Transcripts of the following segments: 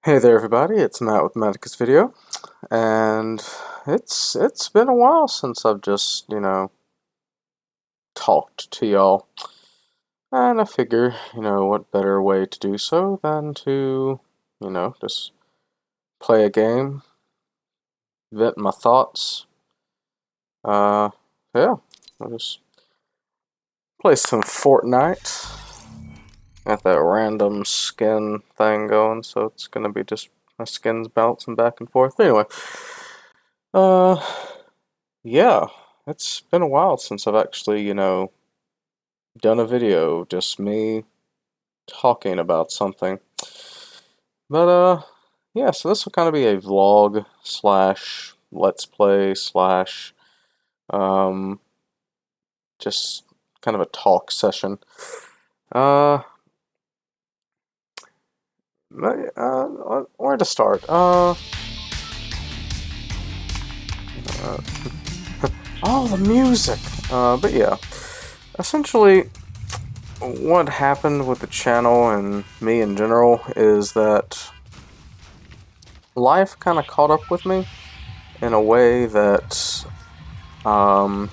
Hey there everybody, it's Matt with Maticus Video, and it's been a while since I've just, talked to y'all. And I figure, what better way to do so than to, just play a game, vent my thoughts. Uh, yeah, I'll just play some Fortnite. Got that random skin thing going, so it's gonna be just my skins bouncing back and forth. Anyway, uh, yeah, it's been a while since I've actually, done a video, just me talking about something. But, yeah, so this will kind of be a vlog slash let's play slash, um, just kind of a talk session. Uh, where to start? Uh oh, the music! But yeah, essentially, what happened with the channel and me in general is that life kind of caught up with me in a way that, let me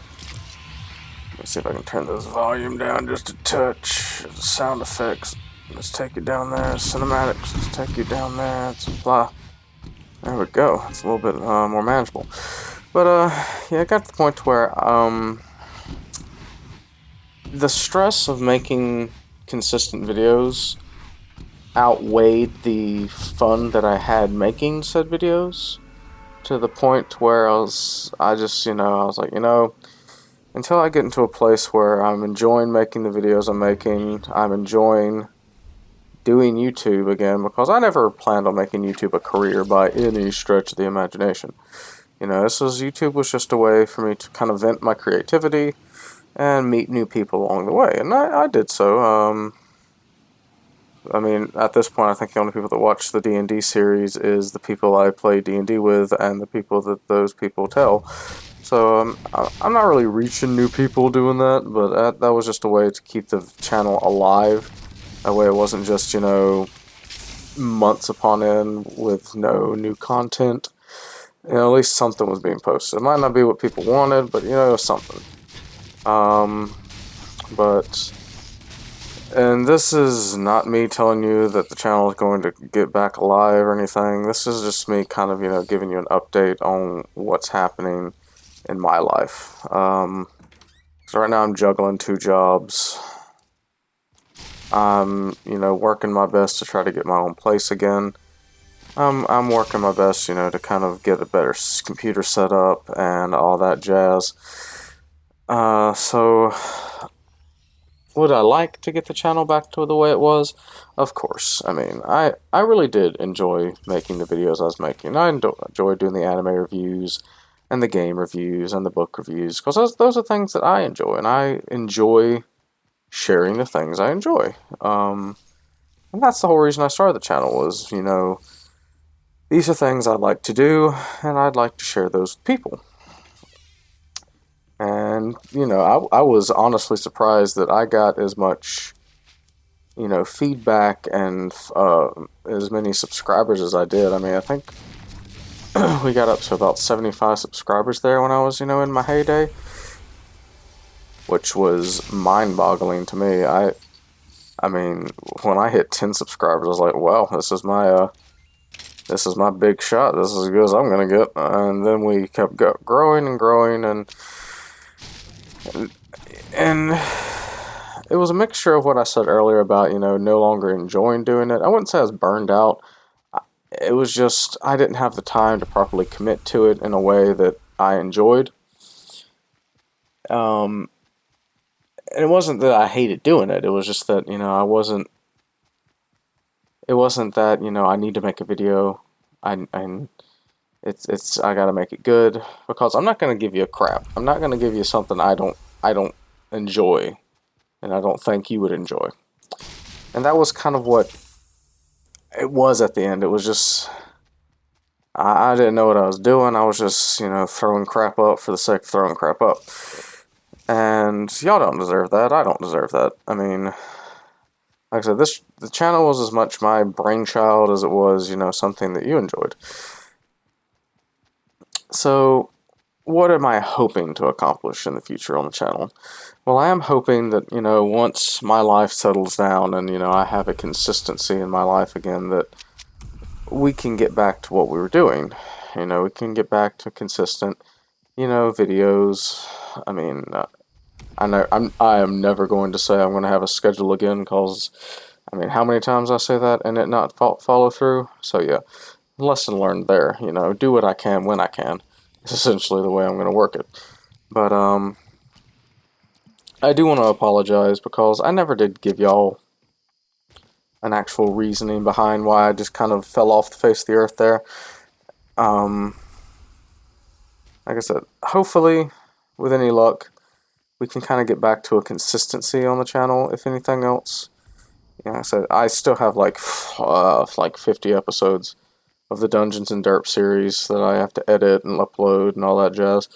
see if I can turn this volume down just a touch. Sound effects, let's take it down there. Cinematics, let's take it down there. It's blah. There we go. It's a little bit more manageable. But yeah, I got to the point where the stress of making consistent videos outweighed the fun that I had making said videos, to the point where I was like, until I get into a place where I'm enjoying making the videos I'm making, I'm enjoying doing YouTube again, because I never planned on making YouTube a career by any stretch of the imagination. YouTube was just a way for me to kind of vent my creativity and meet new people along the way, and I did so. I mean, at this point, I think the only people that watch the D&D series is the people I play D&D with and the people that those people tell. So I'm not really reaching new people doing that, but that was just a way to keep the channel alive. That way it wasn't just, months upon end with no new content. At least something was being posted. It might not be what people wanted, but, something. But... And this is not me telling you that the channel is going to get back alive or anything. This is just me kind of, giving you an update on what's happening in my life. So right now I'm juggling 2 jobs. I'm, working my best to try to get my own place again. I'm working my best, to kind of get a better computer set up and all that jazz. So... Would I like to get the channel back to the way it was? Of course. I mean, I really did enjoy making the videos I was making. I enjoyed doing the anime reviews, and the game reviews, and the book reviews, because those are things that I enjoy, and I enjoy sharing the things I enjoy. And that's the whole reason I started the channel was, these are things I'd like to do, and I'd like to share those with people. And, I was honestly surprised that I got as much, feedback and as many subscribers as I did. I mean, I think we got up to about 75 subscribers there when I was, in my heyday, which was mind-boggling to me. I mean, when I hit 10 subscribers, I was like, well, this is my big shot. This is as good as I'm gonna get. And then we kept growing and growing, and it was a mixture of what I said earlier about, no longer enjoying doing it. I wouldn't say I was burned out. It was just, I didn't have the time to properly commit to it in a way that I enjoyed. And it wasn't that I hated doing it. It was just that, it wasn't that, I need to make a video. I gotta make it good, because I'm not gonna give you a crap. I'm not gonna give you something I don't enjoy, and I don't think you would enjoy. And that was kind of what it was at the end. It was just, I didn't know what I was doing. I was just, throwing crap up for the sake of throwing crap up. And y'all don't deserve that. I don't deserve that. I mean, like I said, the channel was as much my brainchild as it was, something that you enjoyed. So, what am I hoping to accomplish in the future on the channel? Well, I am hoping that, once my life settles down and, I have a consistency in my life again, that we can get back to what we were doing. We can get back to consistent, videos. I mean, I am never going to say I'm going to have a schedule again, because, I mean, how many times I say that and it not follow through? So yeah, lesson learned there. Do what I can when I can. It's essentially the way I'm going to work it. But I do want to apologize because I never did give y'all an actual reasoning behind why I just kind of fell off the face of the earth there. Um, like I said, hopefully, with any luck, we can kind of get back to a consistency on the channel, if anything else. Like I said, I still have like 50 episodes of the Dungeons and Derp series that I have to edit and upload and all that jazz.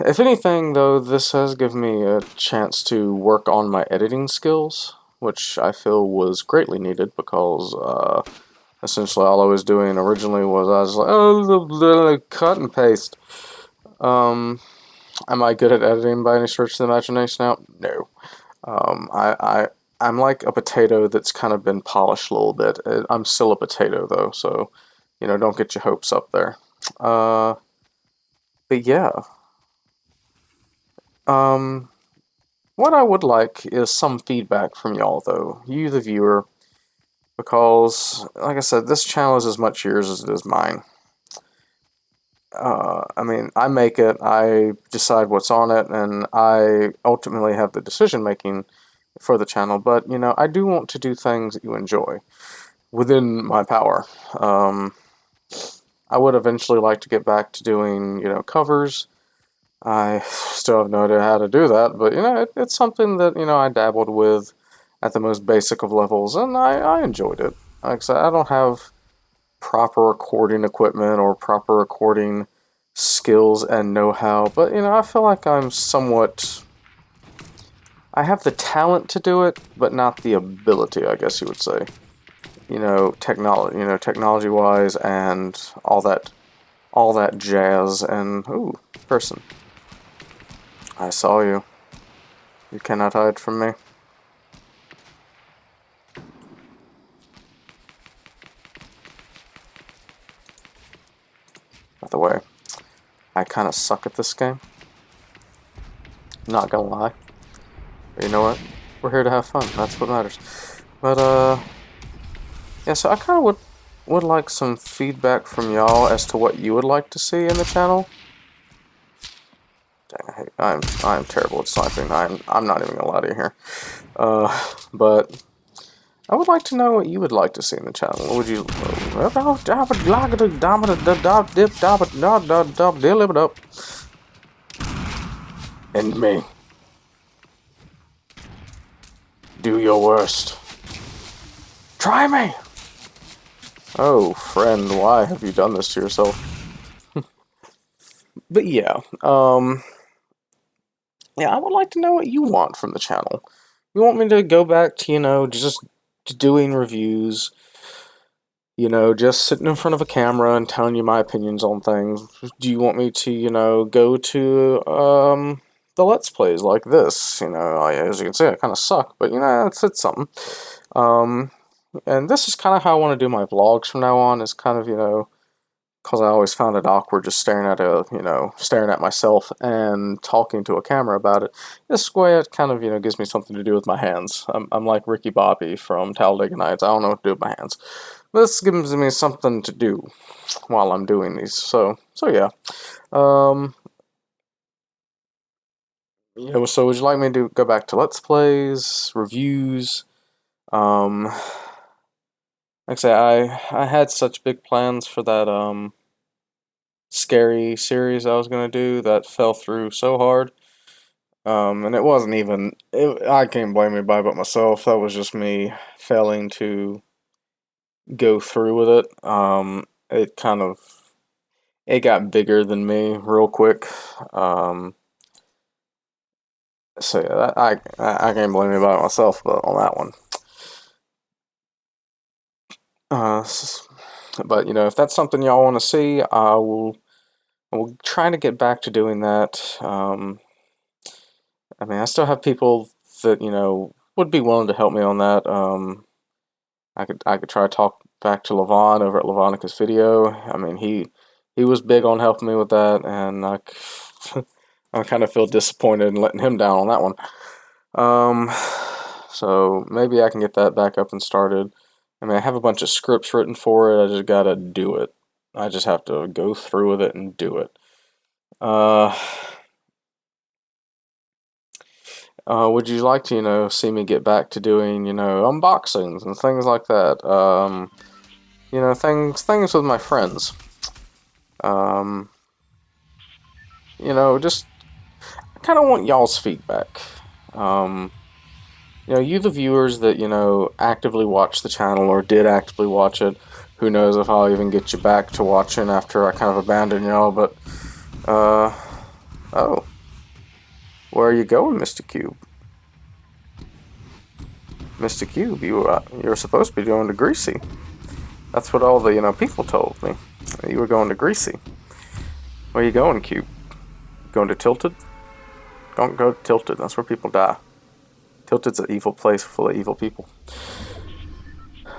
If anything, though, this has given me a chance to work on my editing skills, which I feel was greatly needed, because essentially all I was doing originally was I was like, oh, cut and paste. Am I good at editing by any stretch of the imagination now? No. I'm like a potato that's kind of been polished a little bit. I'm still a potato, though, so, don't get your hopes up there. But yeah. What I would like is some feedback from y'all, though, you, the viewer, because, like I said, this channel is as much yours as it is mine. I mean, I make it, I decide what's on it, and I ultimately have the decision making for the channel, but, I do want to do things that you enjoy within my power. I would eventually like to get back to doing, covers. I still have no idea how to do that, but, it's something that, I dabbled with at the most basic of levels, and I enjoyed it. Like I said, I don't have proper recording equipment or proper recording skills and know-how, but, I feel like I'm somewhat... I have the talent to do it, but not the ability, I guess you would say. Technology-wise and all that jazz, and, ooh, person. I saw you. You cannot hide from me. By the way, I kind of suck at this game. Not gonna lie. But you know what? We're here to have fun. That's what matters. But, yeah, so I kind of would like some feedback from y'all as to what you would like to see in the channel. Dang, I am terrible at sniping. I'm not even gonna lie to you here. But I would like to know what you would like to see in the channel. What would you... And me. Do your worst. Try me! Oh, friend, why have you done this to yourself? But yeah, yeah, I would like to know what you want from the channel. You want me to go back to, just doing reviews, just sitting in front of a camera and telling you my opinions on things? Do you want me to, go to, the Let's Plays like this? As you can see, I kind of suck, but, it's something. And this is kind of how I want to do my vlogs from now on, is kind of, because I always found it awkward just staring at myself and talking to a camera about it. This way it kind of, gives me something to do with my hands. I'm like Ricky Bobby from Talladega Nights. I don't know what to do with my hands. This gives me something to do while I'm doing these. So yeah. So would you like me to go back to Let's Plays, reviews? Like I say, I had such big plans for that, scary series I was going to do that fell through so hard. And it wasn't even... I can't blame anybody but myself. That was just me failing to go through with it. It kind of... It got bigger than me real quick. So yeah, I can't blame anybody myself, but on that one. Uh, but you know, if that's something y'all want to see, I will try to get back to doing that. I mean, I still have people that would be willing to help me on that. I could try to talk back to Levon over at Levonica's video. I mean, he was big on helping me with that, and I kind of feel disappointed in letting him down on that one. So maybe I can get that back up and started. I mean, I have a bunch of scripts written for it. I just gotta do it. I just have to go through with it and do it. Uh, would you like to, see me get back to doing, unboxings and things like that? Things with my friends. Um, just kind of want y'all's feedback. Um, you the viewers that, actively watch the channel or did actively watch it. Who knows if I'll even get you back to watching after I kind of abandon y'all, but, oh. Where are you going, Mr. Cube? Mr. Cube, you're supposed to be going to Greasy. That's what all the, people told me. You were going to Greasy. Where are you going, Cube? Going to Tilted? Don't go to Tilted, that's where people die. Tilted's an evil place full of evil people.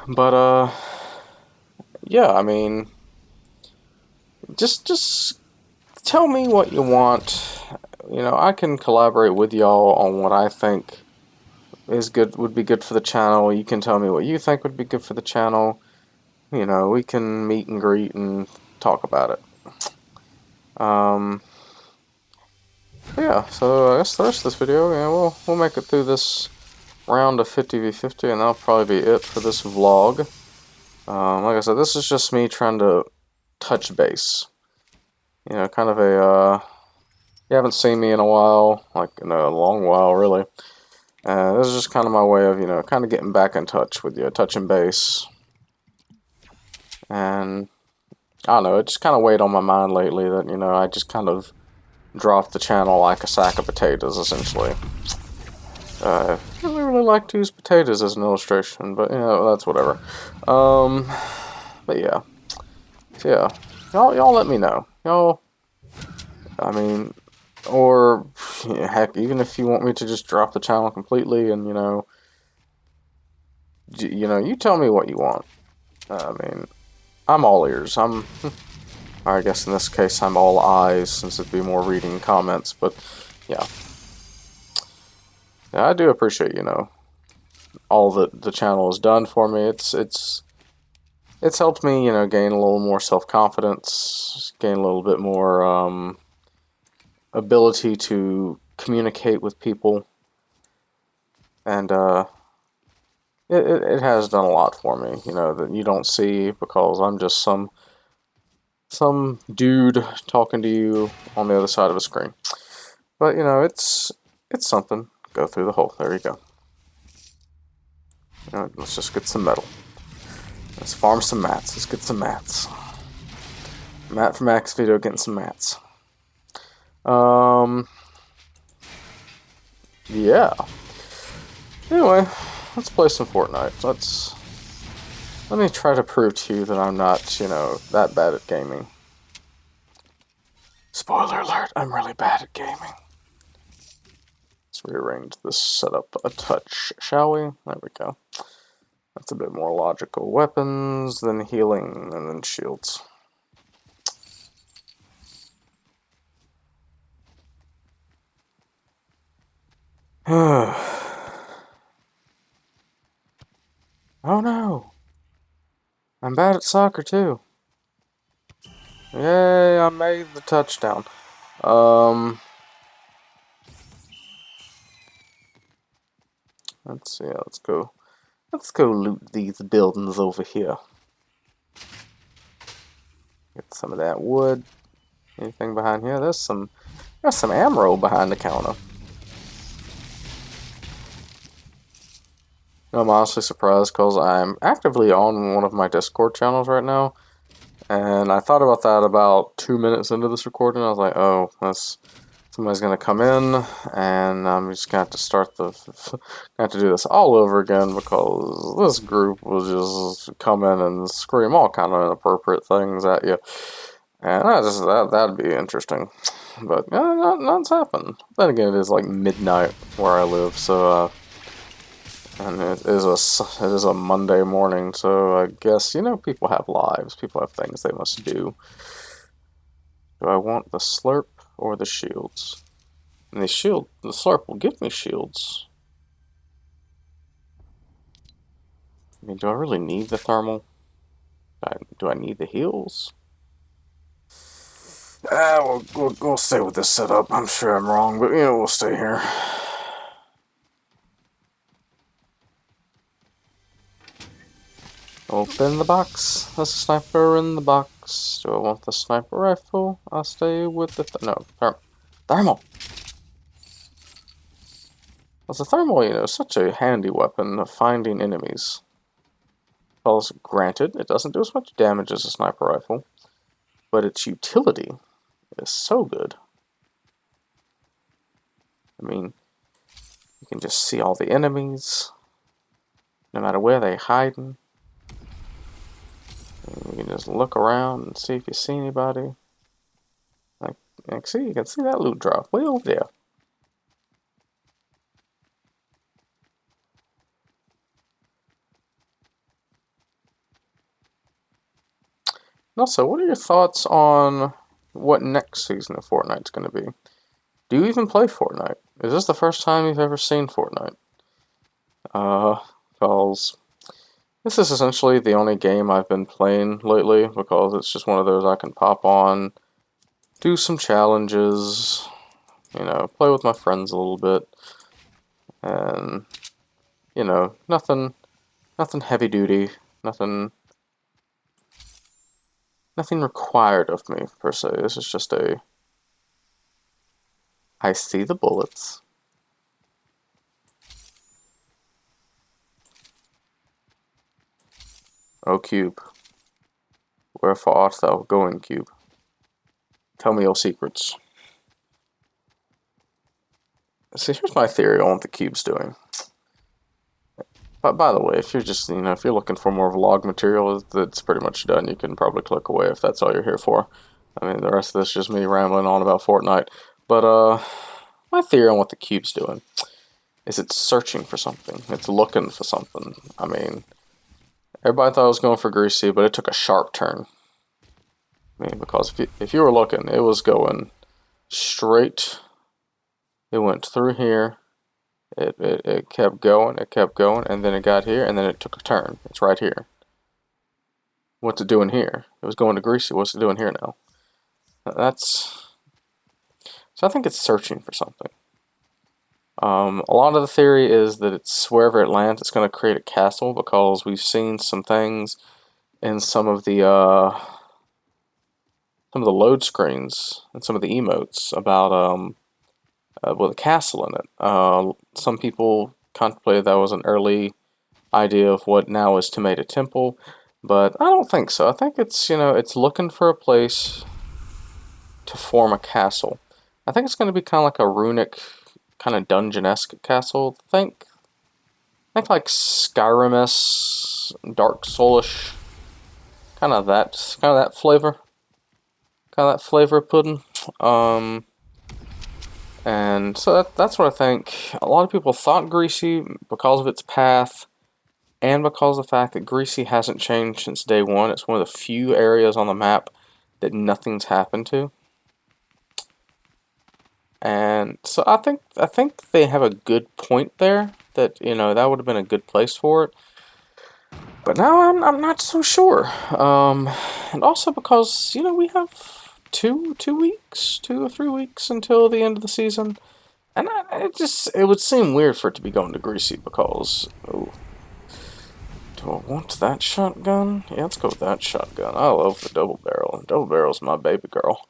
But, yeah, I mean, just tell me what you want. I can collaborate with y'all on what I think would be good for the channel. You can tell me what you think would be good for the channel. We can meet and greet and talk about it. Yeah, so I guess the rest of this video, we'll make it through this round of 50v50, and that'll probably be it for this vlog. Like I said, this is just me trying to touch base. Kind of you haven't seen me in a while, like in a long while, really. This is just kind of my way of, kind of getting back in touch with you, touching base. And, I don't know, it just kind of weighed on my mind lately that, I just kind of dropped the channel like a sack of potatoes, essentially. I don't really like to use potatoes as an illustration, but, that's whatever. But yeah. So yeah, y'all let me know. I mean, or, heck, even if you want me to just drop the channel completely and, you tell me what you want. I mean, I'm all ears. I guess in this case I'm all eyes, since it'd be more reading comments, but yeah. Yeah, I do appreciate, all that the channel has done for me. It's helped me, gain a little more self-confidence, gain a little bit more, ability to communicate with people, and, it has done a lot for me, that you don't see, because I'm just some dude talking to you on the other side of a screen. But, it's something. Go through the hole. There you go. Let's just get some metal. Let's farm some mats. Let's get some mats. Matt from Max Video getting some mats. Yeah. Anyway, let's play some Fortnite. Let me try to prove to you that I'm not, that bad at gaming. Spoiler alert, I'm really bad at gaming. Let's rearrange this setup a touch, shall we? There we go. That's a bit more logical. Weapons, then healing, and then shields. Oh no! I'm bad at soccer too. Yay, I made the touchdown. Let's see, let's go loot these buildings over here. Get some of that wood. Anything behind here? There's some ammo behind the counter. I'm honestly surprised because I'm actively on one of my Discord channels right now. And I thought about that about 2 minutes into this recording. I was like, oh, Somebody's gonna come in, and I'm just gonna have to start have to do this all over again because this group will just come in and scream all kind of inappropriate things at you, and that'd be interesting. But nothing's happened. Then again, it is like midnight where I live, so and it is a Monday morning, so I guess people have lives, people have things they must do. Do I want the slurp or the shields? And the slurp will give me shields. I mean, do I really need the thermal? Do I need the heals? We'll stay with this setup. I'm sure I'm wrong, but we'll stay here. Open the box. There's a sniper in the box. Do I want the sniper rifle? I'll stay with the thermal. Well, the thermal, is such a handy weapon of finding enemies. Well, granted, it doesn't do as much damage as a sniper rifle, but its utility is so good. I mean, you can just see all the enemies, no matter where they're hiding. And you can just look around and see if you see anybody. You can see that loot drop way over there. And also, what are your thoughts on what next season of Fortnite's going to be? Do you even play Fortnite? Is this the first time you've ever seen Fortnite? Because this is essentially the only game I've been playing lately, because it's just one of those I can pop on, do some challenges, play with my friends a little bit, and, nothing heavy duty, nothing required of me, per se. This is just I see the bullets. O Cube, wherefore art thou going, Cube? Tell me your secrets. See, here's my theory on what the Cube's doing. But by the way, if you're just, if you're looking for more vlog material, that's pretty much done. You can probably click away if that's all you're here for. I mean, the rest of this is just me rambling on about Fortnite. But, my theory on what the Cube's doing is it's searching for something. It's looking for something. I mean, everybody thought it was going for Greasy, but it took a sharp turn. I mean, because if you were looking, it was going straight. It went through here. It kept going, and then it got here, and then it took a turn. It's right here. What's it doing here? It was going to Greasy. What's it doing here now? So I think it's searching for something. A lot of the theory is that it's wherever it lands, it's going to create a castle, because we've seen some things in some of the load screens and some of the emotes about with a castle in it. Some people contemplated that was an early idea of what now is Tomato Temple, but I don't think so. I think it's, it's looking for a place to form a castle. I think it's going to be kind of like a runic, kind of dungeon-esque castle. Think like Skyrim-esque, Dark Soulish, kind of that flavor. Kind of that flavor pudding. And so that's what I think. A lot of people thought Greasy, because of its path, and because of the fact that Greasy hasn't changed since day one. It's one of the few areas on the map that nothing's happened to. And so I think they have a good point there, that, that would have been a good place for it. But now I'm not so sure. And also because, we have 2 or 3 weeks until the end of the season, and it would seem weird for it to be going to Greasy, because do I want that shotgun? Yeah, let's go with that shotgun. I love the double barrel. Double barrel's my baby girl.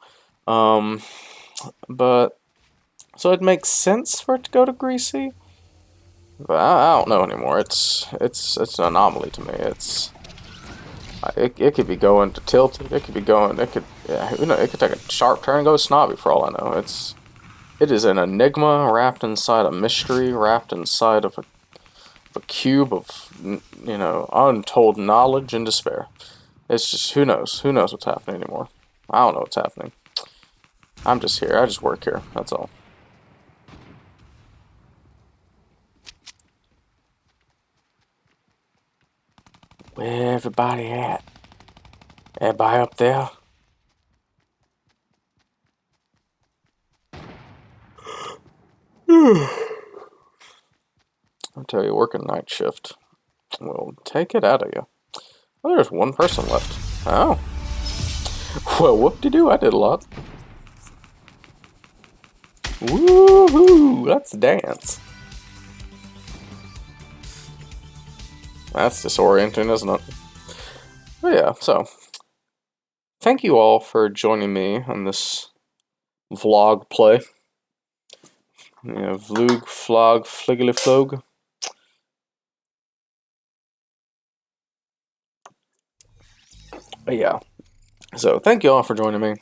But so it makes sense for it to go to Greasy, but I don't know anymore. It's an anomaly to me. It could be going to Tilted. It could be going. It could take a sharp turn and go to Snobby for all I know. It It is an enigma wrapped inside a mystery, wrapped inside of a cube of, untold knowledge and despair. It's just, who knows? Who knows what's happening anymore? I don't know what's happening. I'm just here. I just work here. That's all. Where everybody at? Everybody up there? I'll tell you, working night shift will take it out of you. Oh, there's one person left. Oh. Well, whoop-de-doo, I did a lot. Woohoo! Let's dance. That's disorienting, isn't it? But yeah, so thank you all for joining me on this vlog play. Yeah, vlog, flog, fliggly flog. But yeah, so thank you all for joining me.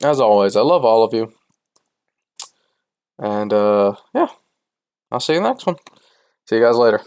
As always, I love all of you. And yeah, I'll see you in the next one. See you guys later.